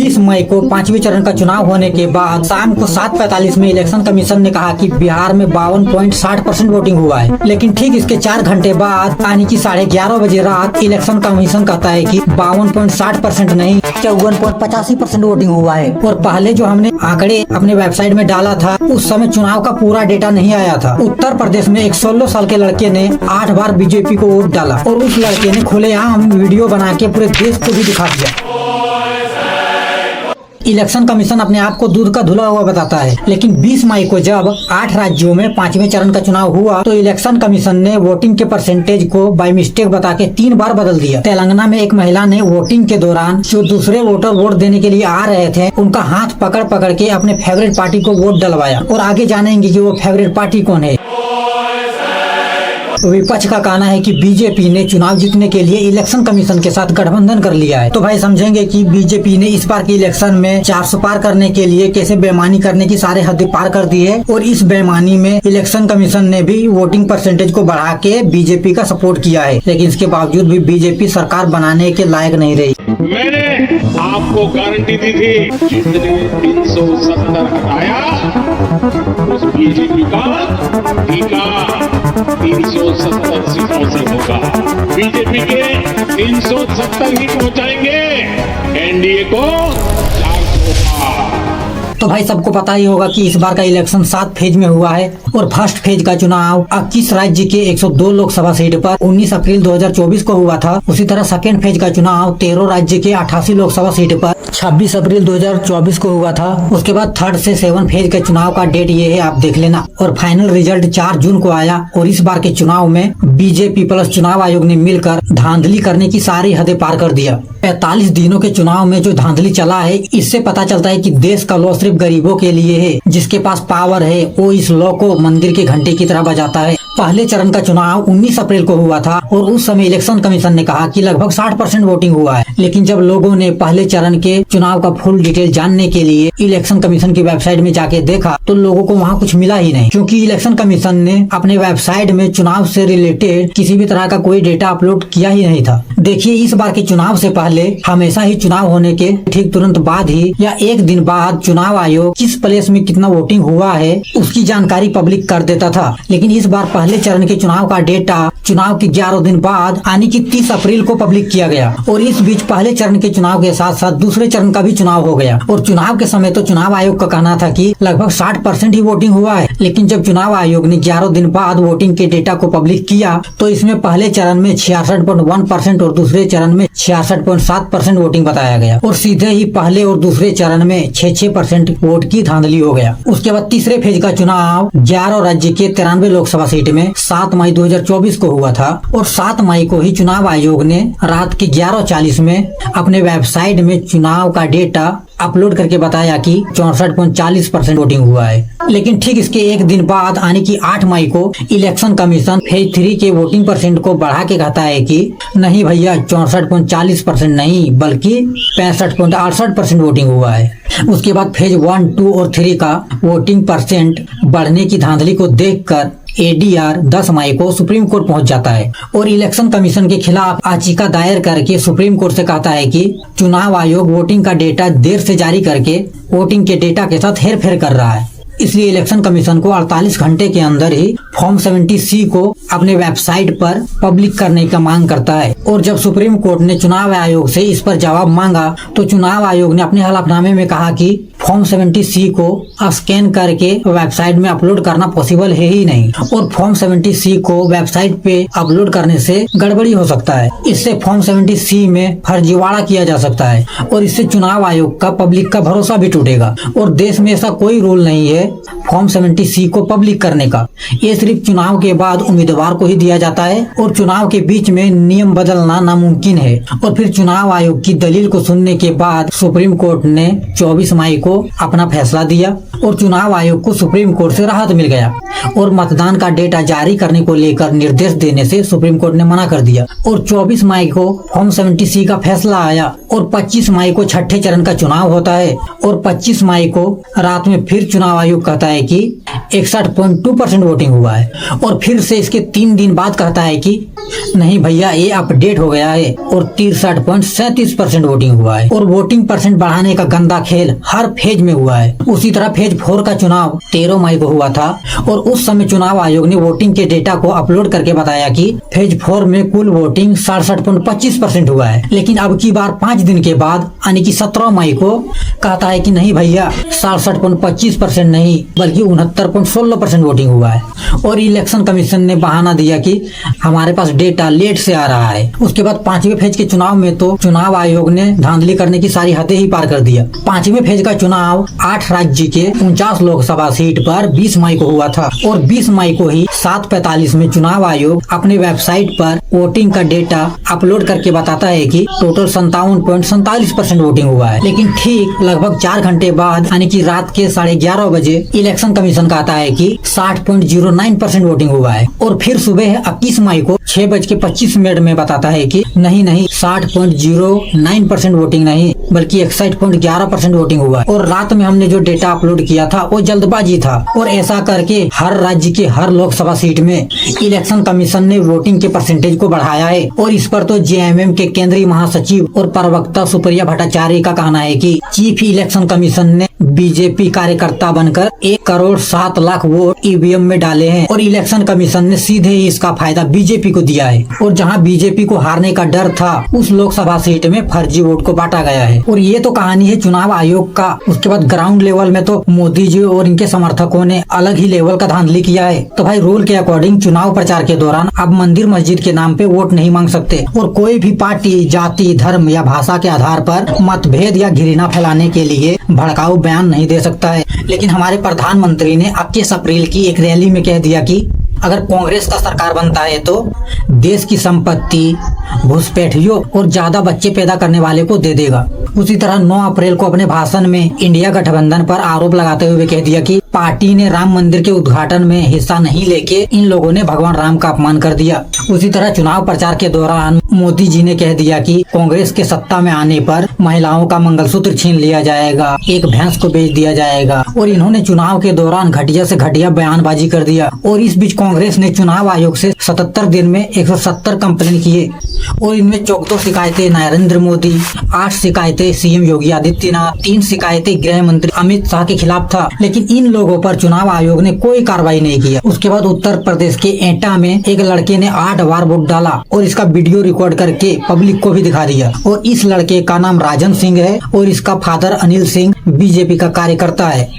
20 मई को 5वें चरण का चुनाव होने के बाद शाम को 7:45 में इलेक्शन कमीशन ने कहा कि बिहार में 52.60% वोटिंग हुआ है। लेकिन ठीक इसके 4 घंटे बाद यानी कि 11:30 बजे रात इलेक्शन कमीशन कहता है कि 52.60% नहीं 54.85% वोटिंग हुआ है। और पहले जो हमने आंकड़े अपने वेबसाइट में डाला था उस समय चुनाव का पूरा डेटा नहीं आया था। उत्तर प्रदेश में एक 16 साल के लड़के ने 8 बार बीजेपी को वोट डाला और उस लड़के ने खुलेआम वीडियो बना के पूरे देश को भी दिखा दिया। इलेक्शन कमीशन अपने आप को दूध का धुला हुआ बताता है, लेकिन 20 मई को जब 8 राज्यों में 5वें चरण का चुनाव हुआ तो इलेक्शन कमीशन ने वोटिंग के परसेंटेज को बाय मिस्टेक बता के 3 बार बदल दिया। तेलंगाना में एक महिला ने वोटिंग के दौरान जो दूसरे वोटर वोट देने के लिए आ रहे थे उनका हाथ पकड़ पकड़ के अपने फेवरेट पार्टी को वोट डलवाया। और आगे जानेंगे कि वो फेवरेट पार्टी कौन है। विपक्ष का कहना है कि बीजेपी ने चुनाव जीतने के लिए इलेक्शन कमीशन के साथ गठबंधन कर लिया है। तो भाई समझेंगे कि बीजेपी ने इस बार के इलेक्शन में 400 पार करने के लिए कैसे बेईमानी करने की सारे हदें पार कर दी है। और इस बेईमानी में इलेक्शन कमीशन ने भी वोटिंग परसेंटेज को बढ़ा के बीजेपी का सपोर्ट किया है, लेकिन इसके बावजूद भी बीजेपी सरकार बनाने के लायक नहीं रही। मैंने आपको गारंटी दी थी जिसने 370 हटाया उस बीजेपी का टीका 370 सीटों से होगा। बीजेपी के 370 ही पहुंचाएंगे, एनडीए को 400 पार। तो भाई सबको पता ही होगा कि इस बार का इलेक्शन 7 फेज में हुआ है और फर्स्ट फेज का चुनाव 21 राज्य के 102 लोकसभा सीट पर 19 अप्रैल 2024 को हुआ था। उसी तरह सेकेंड फेज का चुनाव 13 राज्य के 88 लोकसभा सीट पर 26 अप्रैल 2024 को हुआ था। उसके बाद थर्ड से 7 फेज के चुनाव का डेट ये है, आप देख लेना। और फाइनल रिजल्ट 4 जून को आया। और इस बार के चुनाव में बीजेपी प्लस चुनाव आयोग ने मिलकर धांधली करने की सारी हदें पार कर दिया। 45 दिनों के चुनाव में जो धांधली चला है इससे पता चलता है कि देश का लॉ सिर्फ गरीबों के लिए है। जिसके पास पावर है वो इस लॉ को मंदिर के घंटे की तरह बजाता है। पहले चरण का चुनाव 19 अप्रैल को हुआ था और उस समय इलेक्शन कमीशन ने कहा कि लगभग 60% वोटिंग हुआ है। लेकिन जब लोगों ने पहले चरण के चुनाव का फुल डिटेल जानने के लिए इलेक्शन कमीशन की वेबसाइट में जाके देखा तो लोगों को वहाँ कुछ मिला ही नहीं, क्योंकि इलेक्शन कमीशन ने अपने वेबसाइट में चुनाव से रिलेटेड किसी भी तरह का कोई डेटा अपलोड किया ही नहीं था। देखिए, इस बार के चुनाव से पहले हमेशा ही चुनाव होने के ठीक तुरंत बाद ही या एक दिन बाद चुनाव आयोग किस प्लेस में कितना वोटिंग हुआ है उसकी जानकारी पब्लिक कर देता था। लेकिन इस बार पहले चरण के चुनाव का डेटा चुनाव के 11 दिन बाद यानी कि 30 अप्रैल को पब्लिक किया गया। और इस बीच पहले चरण के चुनाव के साथ साथ दूसरे चरण का भी चुनाव हो गया। और चुनाव के समय तो चुनाव आयोग का कहना था कि लगभग 60% ही वोटिंग हुआ है। लेकिन जब चुनाव आयोग ने 11 दिन बाद वोटिंग के डेटा को पब्लिक किया तो इसमें पहले चरण में 66.1% और दूसरे चरण में 66.7% वोटिंग बताया गया। और सीधे ही पहले और दूसरे चरण में 6% वोट की धांधली हो गया। उसके बाद तीसरे फेज का चुनाव 11 राज्य के 93 लोकसभा सीट में 7 मई 2024 को हुआ था। और 7 मई को ही चुनाव आयोग ने रात के 11:40 में अपने वेबसाइट में चुनाव का डेटा अपलोड करके बताया कि 64.40% वोटिंग हुआ है। लेकिन ठीक इसके एक दिन बाद यानी कि 8 मई को इलेक्शन कमीशन फेज 3 के वोटिंग परसेंट को बढ़ा के कहता है कि नहीं भैया 64.40% नहीं बल्कि 65.68% वोटिंग हुआ है। उसके बाद फेज 1, 2 और 3 का वोटिंग परसेंट बढ़ने की धांधली को देखकर ADR 10 मई को सुप्रीम कोर्ट पहुंच जाता है और इलेक्शन कमीशन के खिलाफ याचिका दायर करके सुप्रीम कोर्ट से कहता है कि चुनाव आयोग वोटिंग का डेटा देर से जारी करके वोटिंग के डेटा के साथ हेरफेर कर रहा है। इसलिए इलेक्शन कमीशन को 48 घंटे के अंदर ही फॉर्म 70C को अपने वेबसाइट पर पब्लिक करने का मांग करता है। और जब सुप्रीम कोर्ट ने चुनाव आयोग से इस पर जवाब मांगा तो चुनाव आयोग ने अपने हलफनामे में कहा कि फॉर्म 70C को स्कैन करके वेबसाइट में अपलोड करना पॉसिबल है ही नहीं और फॉर्म 70C को वेबसाइट पे अपलोड करने से गड़बड़ी हो सकता है। इससे फॉर्म 70C में फर्जीवाड़ा किया जा सकता है और इससे चुनाव आयोग का पब्लिक का भरोसा भी टूटेगा। और देश में ऐसा कोई रूल नहीं है फॉर्म 70C को पब्लिक करने का। ये सिर्फ चुनाव के बाद उम्मीदवार को ही दिया जाता है और चुनाव के बीच में नियम बदलना नामुमकिन है। और फिर चुनाव आयोग की दलील को सुनने के बाद सुप्रीम कोर्ट ने 24 मई को अपना फैसला दिया और चुनाव आयोग को सुप्रीम कोर्ट से राहत मिल गया और मतदान का डेटा जारी करने को लेकर निर्देश देने से सुप्रीम कोर्ट ने मना कर दिया और 24 मई को फॉर्म 70C का फैसला आया और 25 मई को छठे चरण का चुनाव होता है और 25 मई को रात में फिर चुनाव आयोग कहता है कि 61.2% वोटिंग हुआ है और फिर से इसके 3 दिन बाद कहता है कि नहीं भैया ये अपडेट हो गया है और 63.37% वोटिंग हुआ है। और वोटिंग परसेंट बढ़ाने का गंदा खेल हर फेज में हुआ है। उसी तरह फेज 4 का चुनाव 13 मई को हुआ था और उस समय चुनाव आयोग ने वोटिंग के डेटा को अपलोड करके बताया कि फेज 4 में कुल वोटिंग 67.25% हुआ है। लेकिन अब की बार 5 दिन के बाद यानी कि 17 मई को कहता है कि नहीं भैया 67.25% नहीं बल्कि 69.16% वोटिंग हुआ है। और इलेक्शन कमीशन ने बहाना दिया कि हमारे पास डेटा लेट से आ रहा है। उसके बाद 5वें फेज के चुनाव में तो चुनाव आयोग ने धांधली करने की सारी हदें ही पार कर दिया। 5वें फेज का चुनाव 8 राज्य के 49 लोकसभा सीट पर 20 मई को हुआ था और 20 मई को ही 7:45 में चुनाव आयोग अपने वेबसाइट पर वोटिंग का डेटा अपलोड करके बताता है कि टोटल 57.47% वोटिंग हुआ है। लेकिन ठीक लगभग 4 घंटे बाद यानी कि रात के 11:30 बजे इलेक्शन कमीशन कहता है कि 60.09% वोटिंग हुआ है और फिर सुबह 21 मई को 6:25 में बताता है कि नहीं 60.09% वोटिंग नहीं बल्कि 61.11% वोटिंग हुआ है। और रात में हमने जो डेटा अपलोड किया था वो जल्दबाजी था और ऐसा करके हर राज्य के हर लोकसभा सीट में इलेक्शन कमीशन ने वोटिंग के परसेंटेज को बढ़ाया है। और इस पर तो जेएमएम के केंद्रीय महासचिव और प्रवक्ता सुप्रिया भट्टाचार्य का कहना है कि चीफ इलेक्शन कमीशन ने बीजेपी कार्यकर्ता बनकर 1,07,00,000 वोट ईवीएम में डाले हैं और इलेक्शन कमीशन ने सीधे ही इसका फायदा बीजेपी को दिया है। और जहां बीजेपी को हारने का डर था उस लोकसभा सीट में फर्जी वोट को बांटा गया है। और ये तो कहानी है चुनाव आयोग का। उसके बाद ग्राउंड लेवल में तो मोदी जी और इनके समर्थकों ने अलग ही लेवल का धांधली किया है। तो भाई रूल के अकॉर्डिंग चुनाव प्रचार के दौरान आप मंदिर मस्जिद के नाम पे वोट नहीं मांग सकते और कोई भी पार्टी जाति धर्म या भाषा के आधार पर मतभेद या घृणा फैलाने के लिए भड़काऊ बयान नहीं दे सकता है। लेकिन हमारे प्रधानमंत्री ने 21 अप्रैल की एक रैली में कह दिया कि अगर कांग्रेस का सरकार बनता है तो देश की संपत्ति घुसपैठियों और ज्यादा बच्चे पैदा करने वाले को दे देगा। उसी तरह 9 अप्रैल को अपने भाषण में इंडिया गठबंधन पर आरोप लगाते हुए कह दिया कि पार्टी ने राम मंदिर के उद्घाटन में हिस्सा नहीं लेके इन लोगों ने भगवान राम का अपमान कर दिया। उसी तरह चुनाव प्रचार के दौरान मोदी जी ने कह दिया कि कांग्रेस के सत्ता में आने पर महिलाओं का मंगलसूत्र छीन लिया जाएगा, एक भैंस को बेच दिया जाएगा। और इन्होंने चुनाव के दौरान घटिया से घटिया बयानबाजी कर दिया। और इस बीच कांग्रेस ने चुनाव आयोग से 77 दिन में 170 कंप्लेन किए और इनमें 14 शिकायतें नरेंद्र मोदी, 8 शिकायतें सीएम योगी आदित्यनाथ, 3 शिकायतें गृह मंत्री अमित शाह के खिलाफ था। लेकिन इन लोगों पर चुनाव आयोग ने कोई कार्रवाई नहीं किया। उसके बाद उत्तर प्रदेश के एटा में एक लड़के ने 8 बार वोट डाला और इसका वीडियो रिकॉर्ड करके पब्लिक को भी दिखा दिया। और इस लड़के का नाम राजन सिंह है और इसका फादर अनिल सिंह बीजेपी का कार्यकर्ता है।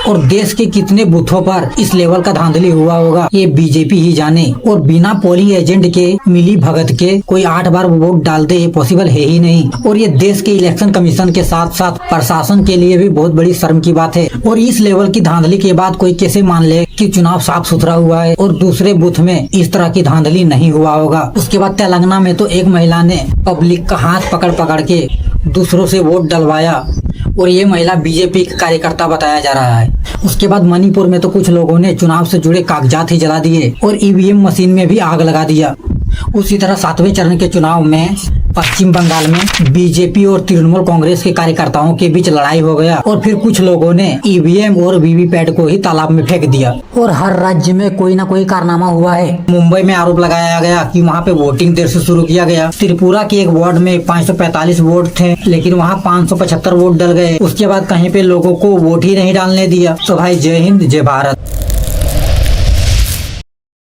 और देश के कितने बूथों पर इस लेवल का धांधली हुआ होगा ये बीजेपी ही जाने। और बिना पोलिंग एजेंट के मिली भगत के कोई 8 बार वोट डाल दे ये पॉसिबल है ही नहीं। और ये देश के इलेक्शन कमीशन के साथ साथ प्रशासन के लिए भी बहुत बड़ी शर्म की बात है। और इस लेवल की धांधली के बाद कोई कैसे मान ले कि चुनाव साफ सुथरा हुआ है और दूसरे बूथ में इस तरह की धांधली नहीं हुआ होगा। उसके बाद तेलंगाना में तो एक महिला ने पब्लिक का हाथ पकड़ पकड़ के दूसरों से वोट डलवाया और ये महिला बीजेपी का कार्यकर्ता बताया जा रहा है। उसके बाद मणिपुर में तो कुछ लोगों ने चुनाव से जुड़े कागजात ही जला दिए और ईवीएम मशीन में भी आग लगा दिया। उसी तरह 7वें चरण के चुनाव में पश्चिम बंगाल में बीजेपी और तृणमूल कांग्रेस के कार्यकर्ताओं के बीच लड़ाई हो गया और फिर कुछ लोगों ने ईवीएम और वीवीपैट को ही तालाब में फेंक दिया। और हर राज्य में कोई ना कोई कारनामा हुआ है। मुंबई में आरोप लगाया गया कि वहाँ पे वोटिंग देर से शुरू किया गया। त्रिपुरा के एक वार्ड में 545 वोट थे लेकिन वहाँ 575 वोट डल गए। उसके बाद कहीं पे लोगों को वोट ही नहीं डालने दिया। तो भाई जय हिंद जय भारत।